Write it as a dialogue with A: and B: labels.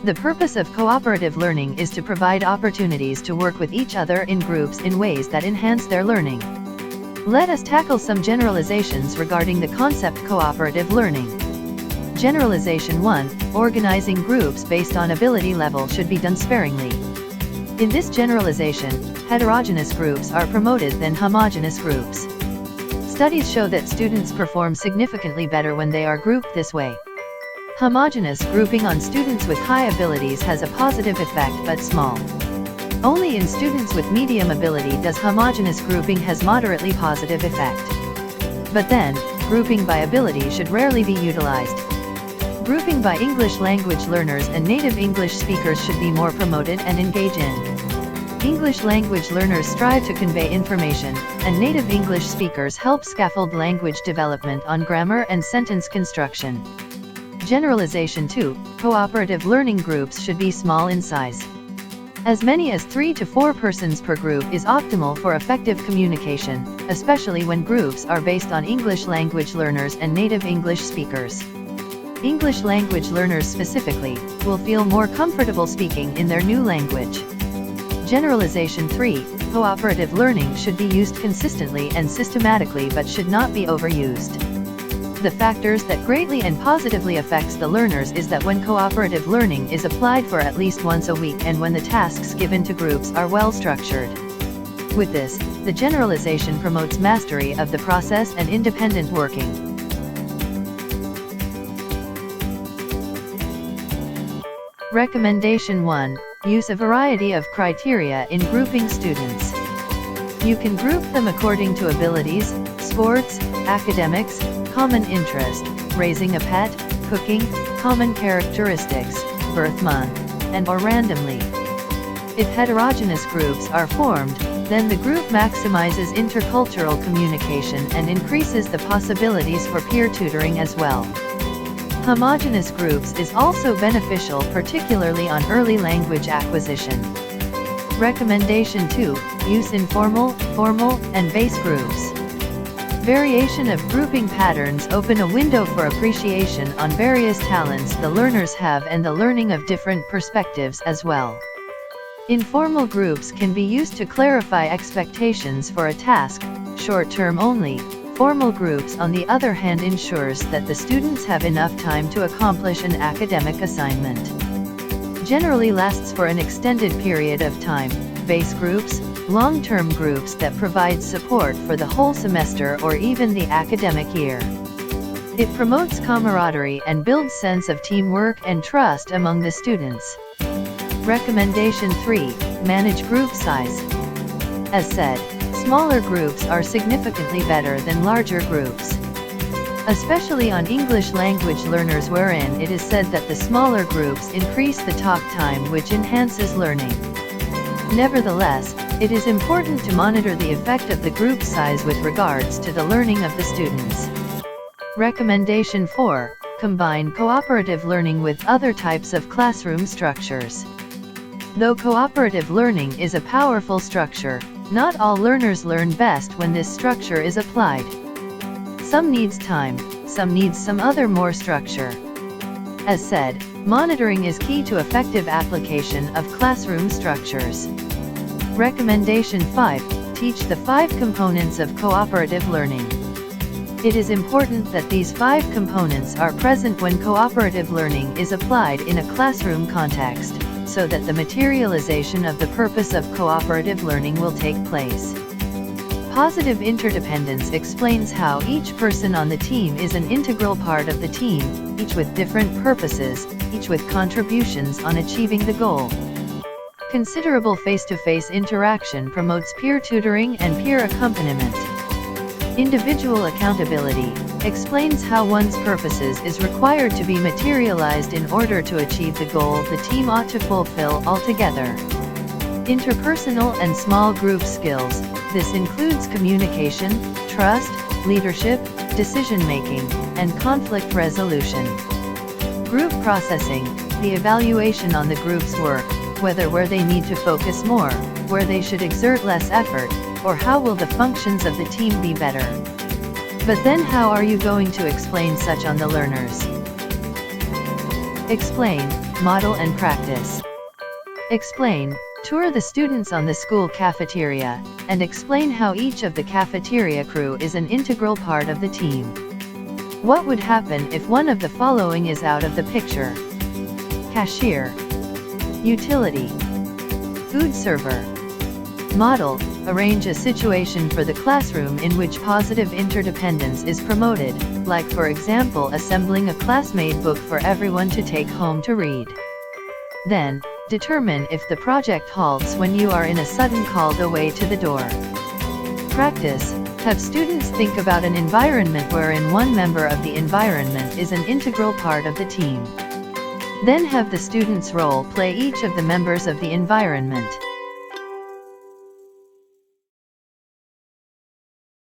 A: The purpose of cooperative learning is to provide opportunities to work with each other in groups in ways that enhance their learning. Let us tackle some generalizations regarding the concept cooperative learning. Generalization 1. Organizing groups based on ability level should be done sparingly. In this generalization, heterogeneous groups are promoted than homogeneous groups. Studies show that students perform significantly better when they are grouped this way. Homogeneous grouping on students with high abilities has a positive effect but small. Only in students with medium ability does homogeneous grouping has moderately positive effect. But then, grouping by ability should rarely be utilized. Grouping by English language learners and native English speakers should be more promoted and engage in. English language learners strive to convey information, and native English speakers help scaffold language development on grammar and sentence construction. Generalization 2. Cooperative learning groups should be small in size. As many as 3 to 4 persons per group is optimal for effective communication, especially when groups are based on English language learners and native English speakers. English language learners specifically will feel more comfortable speaking in their new language. Generalization 3. Cooperative learning should be used consistently and systematically but should not be overused. The factors that greatly and positively affects the learners is that when cooperative learning is applied for at least once a week and when the tasks given to groups are well structured. With this, the generalization promotes mastery of the process and independent working. Recommendation 1. Use a variety of criteria in grouping students. You can group them according to abilities, sports, academics, common interest, raising a pet, cooking, common characteristics, birth month, and/or randomly. If heterogeneous groups are formed, then the group maximizes intercultural communication and increases the possibilities for peer tutoring as well. Homogeneous groups is also beneficial, particularly on early language acquisition. Recommendation 2. Use informal, formal, and base groups. Variation of grouping patterns open a window for appreciation on various talents the learners have and the learning of different perspectives as well. Informal groups can be used to clarify expectations for a task, short-term only. Formal groups on the other hand ensures that the students have enough time to accomplish an academic assignment. Generally lasts for an extended period of time. Base groups, long-term groups that provide support for the whole semester or even the academic year. It promotes camaraderie and builds sense of teamwork and trust among the students. Recommendation 3. Manage group size. As said, smaller groups are significantly better than larger groups. Especially on English language learners, wherein it is said that the smaller groups increase the talk time, which enhances learning. Nevertheless, it is important to monitor the effect of the group size with regards to the learning of the students. Recommendation 4. Combine cooperative learning with other types of classroom structures. Though cooperative learning is a powerful structure, not all learners learn best when this structure is applied. Some needs time, some needs some other more structure. As said, monitoring is key to effective application of classroom structures. Recommendation 5. Teach the 5 components of cooperative learning. It is important that these 5 components are present when cooperative learning is applied in a classroom context, so that the materialization of the purpose of cooperative learning will take place. Positive interdependence explains how each person on the team is an integral part of the team, each with different purposes, each with contributions on achieving the goal. Considerable face-to-face interaction promotes peer tutoring and peer accompaniment. Individual accountability explains how one's purposes is required to be materialized in order to achieve the goal the team ought to fulfill altogether. Interpersonal and small group skills. This includes communication, trust, leadership, decision-making, and conflict resolution. Group processing, the evaluation on the group's work, whether where they need to focus more, where they should exert less effort, or how will the functions of the team be better. But then how are you going to explain such on the learners? Explain, Model and practice. Explain. Tour the students on the school cafeteria, and explain how each of the cafeteria crew is an integral part of the team. What would happen if one of the following is out of the picture? Cashier. Utility. Food server. Model. Arrange a situation for the classroom in which positive interdependence is promoted, like for example assembling a class-made book for everyone to take home to read. Then, determine if the project halts when you are in a sudden called away to the door. Practice. Have students think about an environment wherein one member of the environment is an integral part of the team. Then have the students role play each of the members of the environment.